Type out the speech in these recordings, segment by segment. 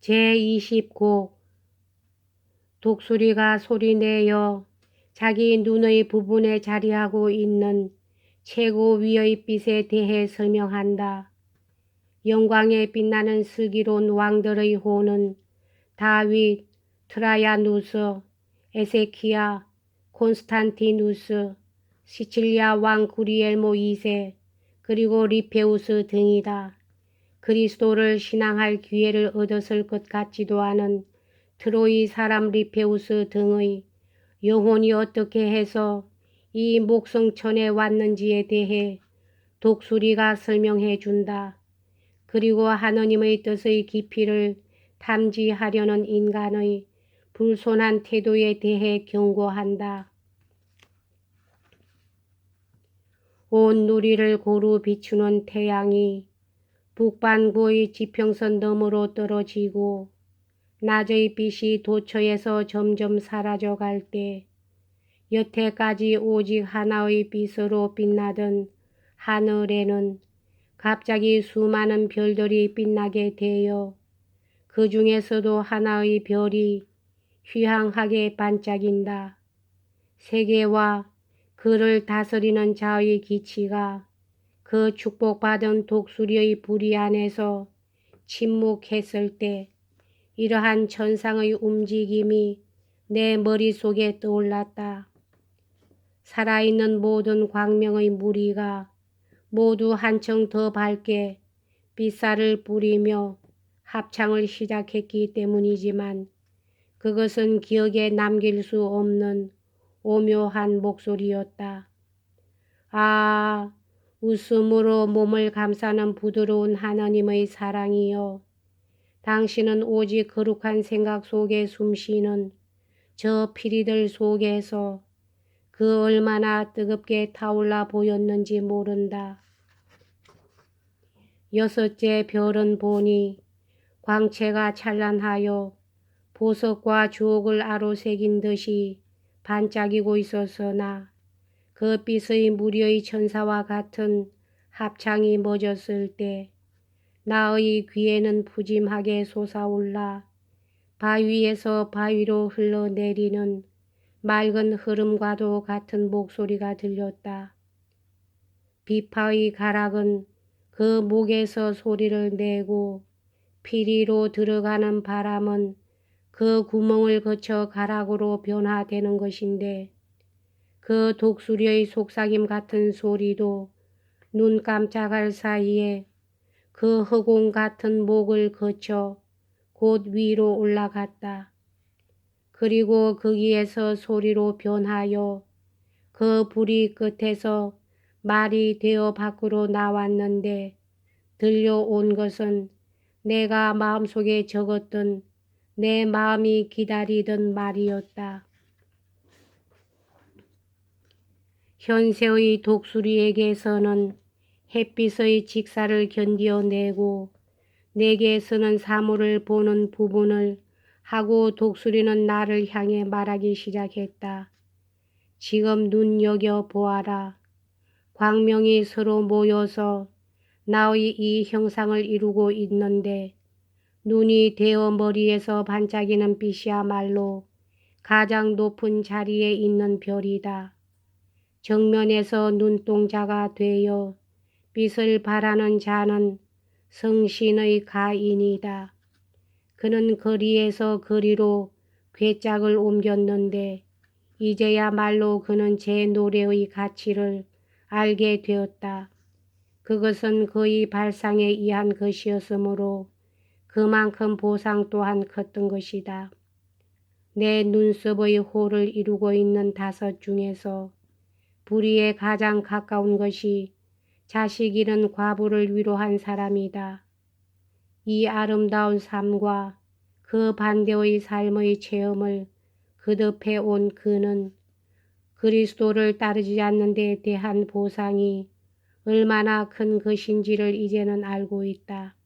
제20곡 독수리가 소리내어 자기 눈의 부분에 자리하고 있는 최고위의 빛에 대해 설명한다. 영광에 빛나는 슬기로운 왕들의 호는 다윗, 트라야누스, 에세키야, 콘스탄티누스, 시칠리아 왕 구리엘모 2세, 그리고 리페우스 등이다. 그리스도를 신앙할 기회를 얻었을 것 같지도 않은 트로이 사람 리페우스 등의 영혼이 어떻게 해서 이 목성천에 왔는지에 대해 독수리가 설명해 준다. 그리고 하느님의 뜻의 깊이를 탐지하려는 인간의 불손한 태도에 대해 경고한다. 온 누리를 고루 비추는 태양이 북반구의 지평선 너머로 떨어지고 낮의 빛이 도처에서 점점 사라져갈 때 여태까지 오직 하나의 빛으로 빛나던 하늘에는 갑자기 수많은 별들이 빛나게 되어 그 중에서도 하나의 별이 휘황하게 반짝인다. 세계와 그를 다스리는 자의 기치가 그 축복받은 독수리의 부리 안에서 침묵했을 때 이러한 천상의 움직임이 내 머릿속에 떠올랐다. 살아있는 모든 광명의 무리가 모두 한층 더 밝게 빛살을 뿌리며 합창을 시작했기 때문이지만 그것은 기억에 남길 수 없는 오묘한 목소리였다. 아, 웃음으로 몸을 감싸는 부드러운 하나님의 사랑이여, 당신은 오직 거룩한 생각 속에 숨쉬는 저 피리들 속에서 그 얼마나 뜨겁게 타올라 보였는지 모른다. 여섯째 별은 보니 광채가 찬란하여 보석과 주옥을 아로새긴 듯이 반짝이고 있었으나 그 빛의 무리의 천사와 같은 합창이 멎었을 때 나의 귀에는 푸짐하게 솟아올라 바위에서 바위로 흘러내리는 맑은 흐름과도 같은 목소리가 들렸다. 비파의 가락은 그 목에서 소리를 내고 피리로 들어가는 바람은 그 구멍을 거쳐 가락으로 변화되는 것인데 그 독수리의 속삭임 같은 소리도 눈 깜짝할 사이에 그 허공 같은 목을 거쳐 곧 위로 올라갔다. 그리고 거기에서 소리로 변하여 그 부리 끝에서 말이 되어 밖으로 나왔는데 들려온 것은 내가 마음속에 적었던 내 마음이 기다리던 말이었다. 현세의 독수리에게서는 햇빛의 직사를 견디어내고 내게서는 사물을 보는 부분을 하고 독수리는 나를 향해 말하기 시작했다. 지금 눈여겨 보아라. 광명이 서로 모여서 나의 이 형상을 이루고 있는데 눈이 되어 머리에서 반짝이는 빛이야말로 가장 높은 자리에 있는 별이다. 정면에서 눈동자가 되어 빛을 바라는 자는 성신의 가인이다. 그는 거리에서 거리로 궤짝을 옮겼는데 이제야말로 그는 제 노래의 가치를 알게 되었다. 그것은 그의 발상에 의한 것이었으므로 그만큼 보상 또한 컸던 것이다. 내 눈썹의 호를 이루고 있는 5 중에서 불의에 가장 가까운 것이 자식 잃은 과부를 위로한 사람이다. 이 아름다운 삶과 그 반대의 삶의 체험을 거듭해 온 그는 그리스도를 따르지 않는 데 대한 보상이 얼마나 큰 것인지를 이제는 알고 있다.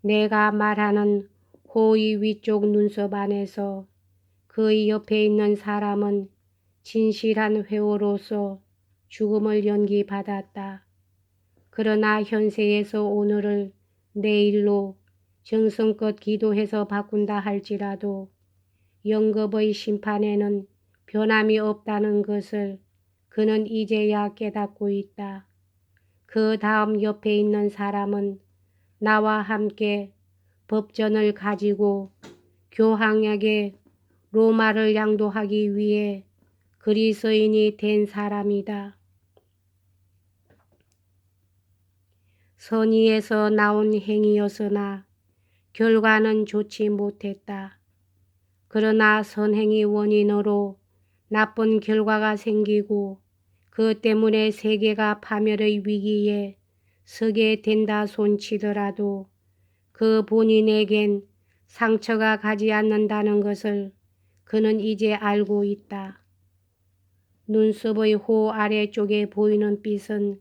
내가 말하는 호의 위쪽 눈썹 안에서 그의 옆에 있는 사람은 진실한 회오로서 죽음을 연기받았다. 그러나 현세에서 오늘을 내일로 정성껏 기도해서 바꾼다 할지라도 영겁의 심판에는 변함이 없다는 것을 그는 이제야 깨닫고 있다. 그 다음 옆에 있는 사람은 나와 함께 법전을 가지고 교황에게 로마를 양도하기 위해 그리스인이 된 사람이다. 선의에서 나온 행위였으나 결과는 좋지 못했다. 그러나 선행이 원인으로 나쁜 결과가 생기고 그 때문에 세계가 파멸의 위기에 서게 된다 손치더라도 그 본인에겐 상처가 가지 않는다는 것을 그는 이제 알고 있다. 눈썹의 호 아래쪽에 보이는 빛은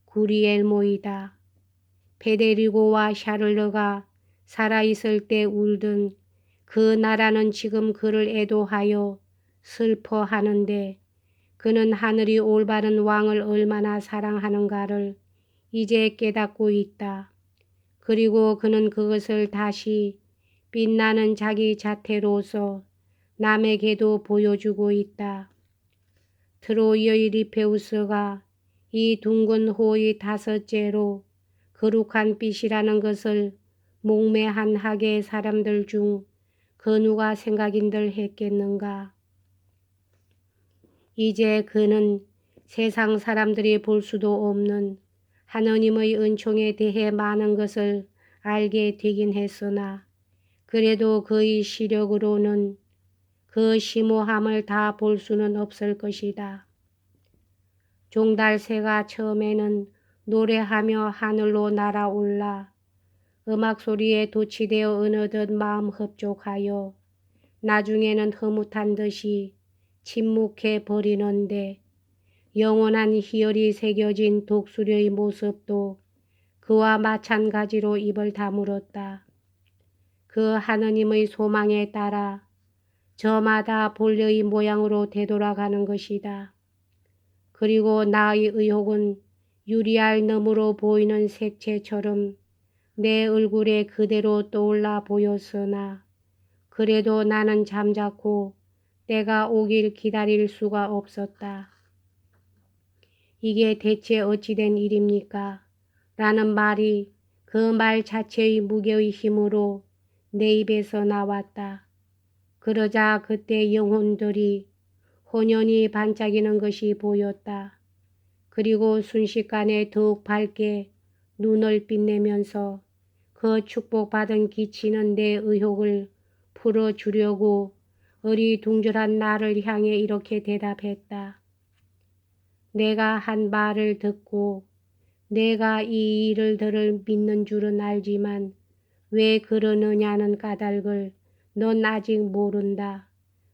구리엘모이다. 페데리고와 샤를르가 살아있을 때 울던 그 나라는 지금 그를 애도하여 슬퍼하는데 그는 하늘이 올바른 왕을 얼마나 사랑하는가를 이제 깨닫고 있다. 그리고 그는 그것을 다시 빛나는 자기 자태로서 남에게도 보여주고 있다. 트로이의 리페우스가 이 둥근 호의 다섯째로 거룩한 빛이라는 것을 목매한 학의 사람들 중 그 누가 생각인들 했겠는가. 이제 그는 세상 사람들이 볼 수도 없는 하느님의 은총에 대해 많은 것을 알게 되긴 했으나 그래도 그의 시력으로는 그 심오함을 다 볼 수는 없을 것이다. 종달새가 처음에는 노래하며 하늘로 날아올라 음악 소리에 도취되어 어느덧 마음 흡족하여 나중에는 흐뭇한 듯이 침묵해 버리는데 영원한 희열이 새겨진 독수리의 모습도 그와 마찬가지로 입을 다물었다. 그 하느님의 소망에 따라 저마다 본래의 모양으로 되돌아가는 것이다. 그리고 나의 의혹은 유리알 너머로 보이는 색채처럼 내 얼굴에 그대로 떠올라 보였으나 그래도 나는 잠자코 때가 오길 기다릴 수가 없었다. 이게 대체 어찌된 일입니까? 라는 말이 그 말 자체의 무게의 힘으로 내 입에서 나왔다. 그러자 그때 영혼들이 혼연히 반짝이는 것이 보였다. 그리고 순식간에 더욱 밝게 눈을 빛내면서 그 축복받은 기치는 내 의혹을 풀어주려고 어리둥절한 나를 향해 이렇게 대답했다. 내가 한 말을 듣고 내가 이 일을 들을 믿는 줄은 알지만 왜 그러느냐는 까닭을 넌 아직 모른다.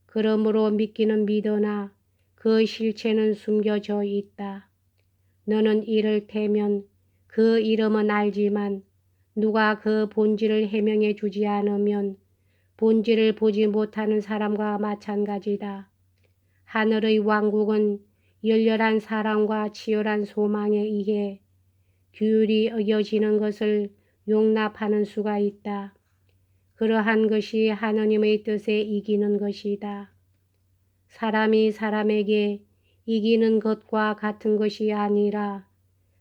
그러므로 믿기는 믿으나 그 실체는 숨겨져 있다. 너는 이를테면 그 이름은 알지만 누가 그 본질을 해명해 주지 않으면 본질을 보지 못하는 사람과 마찬가지다. 하늘의 왕국은 열렬한 사랑과 치열한 소망에 의해 규율이 어겨지는 것을 용납하는 수가 있다. 그러한 것이 하느님의 뜻에 이기는 것이다. 사람이 사람에게 이기는 것과 같은 것이 아니라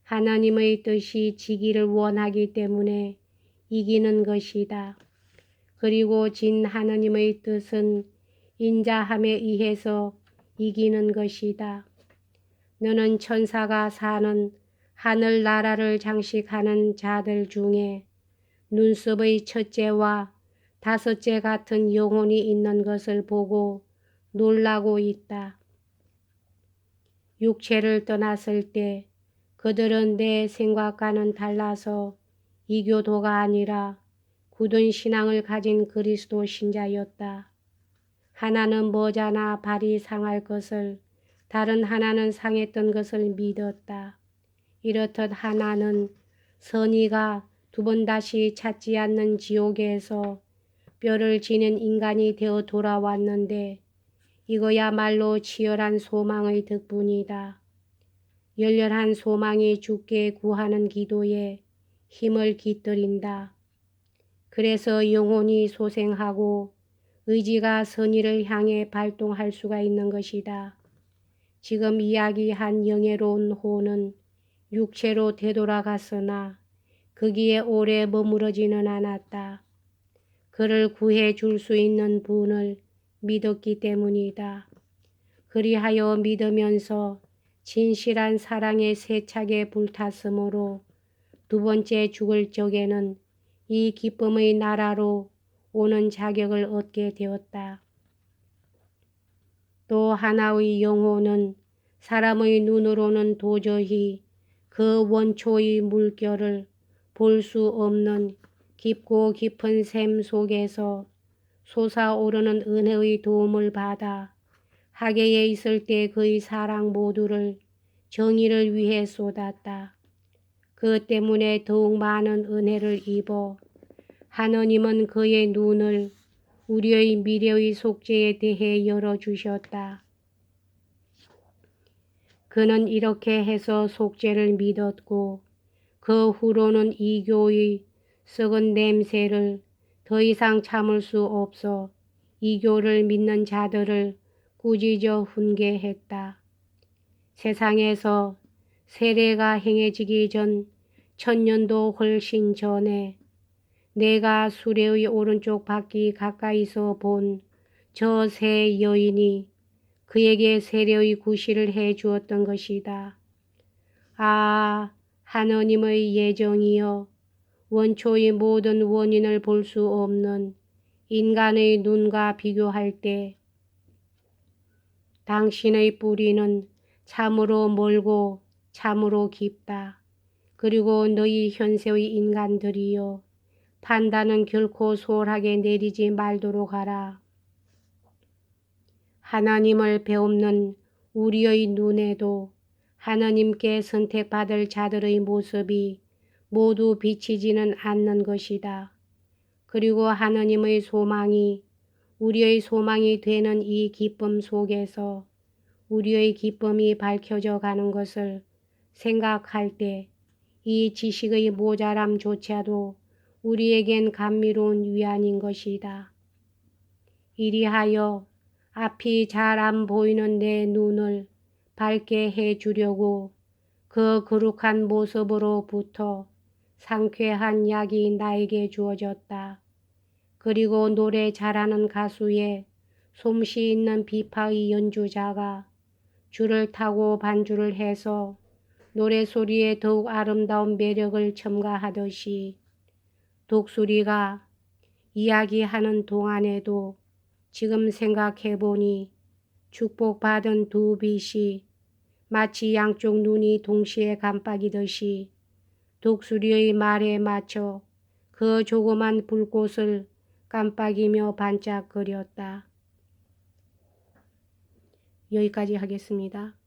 하나님의 뜻이 지기를 원하기 때문에 이기는 것이다. 그리고 진 하나님의 뜻은 인자함에 의해서 이기는 것이다. 너는 천사가 사는 하늘나라를 장식하는 자들 중에 눈썹의 첫째와 다섯째 같은 영혼이 있는 것을 보고 놀라고 있다. 육체를 떠났을 때 그들은 내 생각과는 달라서 이교도가 아니라 굳은 신앙을 가진 그리스도 신자였다. 하나는 머자나 발이 상할 것을, 다른 하나는 상했던 것을 믿었다. 이렇듯 하나는 선의가 두 번 다시 찾지 않는 지옥에서 뼈를 지닌 인간이 되어 돌아왔는데 이거야말로 치열한 소망의 덕분이다. 열렬한 소망이 주께 구하는 기도에 힘을 깃들인다. 그래서 영혼이 소생하고 의지가 선의를 향해 발동할 수가 있는 것이다. 지금 이야기한 영예로운 호는 육체로 되돌아갔으나 거기에 오래 머무르지는 않았다. 그를 구해 줄 수 있는 분을 믿었기 때문이다. 그리하여 믿으면서 진실한 사랑에 세차게 불탔으므로 두 번째 죽을 적에는 이 기쁨의 나라로 오는 자격을 얻게 되었다. 또 하나의 영혼은 사람의 눈으로는 도저히 그 원초의 물결을 볼 수 없는 깊고 깊은 샘 속에서 솟아오르는 은혜의 도움을 받아 하계에 있을 때 그의 사랑 모두를 정의를 위해 쏟았다. 그 때문에 더욱 많은 은혜를 입어 하느님은 그의 눈을 우리의 미래의 속죄에 대해 열어주셨다. 그는 이렇게 해서 속죄를 믿었고 그 후로는 이교의 썩은 냄새를 더 이상 참을 수 없어 이교를 믿는 자들을 꾸짖어 훈계했다. 세상에서 세례가 행해지기 전 1000년도 훨씬 전에 내가 수레의 오른쪽 바퀴 가까이서 본 저 세 여인이 그에게 세례의 구실을 해 주었던 것이다. 아, 하느님의 예정이여, 원초의 모든 원인을 볼 수 없는 인간의 눈과 비교할 때 당신의 뿌리는 참으로 멀고 참으로 깊다. 그리고 너희 현세의 인간들이여, 판단은 결코 소홀하게 내리지 말도록 하라. 하나님을 배움는 우리의 눈에도 하나님께 선택받을 자들의 모습이 모두 비치지는 않는 것이다. 그리고 하나님의 소망이 우리의 소망이 되는 이 기쁨 속에서 우리의 기쁨이 밝혀져 가는 것을 생각할 때 이 지식의 모자람조차도 우리에겐 감미로운 위안인 것이다. 이리하여 앞이 잘 안 보이는 내 눈을 밝게 해 주려고 그 거룩한 모습으로부터 상쾌한 약이 나에게 주어졌다. 그리고 노래 잘하는 가수의 솜씨 있는 비파의 연주자가 줄을 타고 반주를 해서 노래소리에 더욱 아름다운 매력을 첨가하듯이 독수리가 이야기하는 동안에도 지금 생각해보니 축복받은 두 빛이 마치 양쪽 눈이 동시에 깜빡이듯이 독수리의 말에 맞춰 그 조그만 불꽃을 깜빡이며 반짝거렸다. 여기까지 하겠습니다.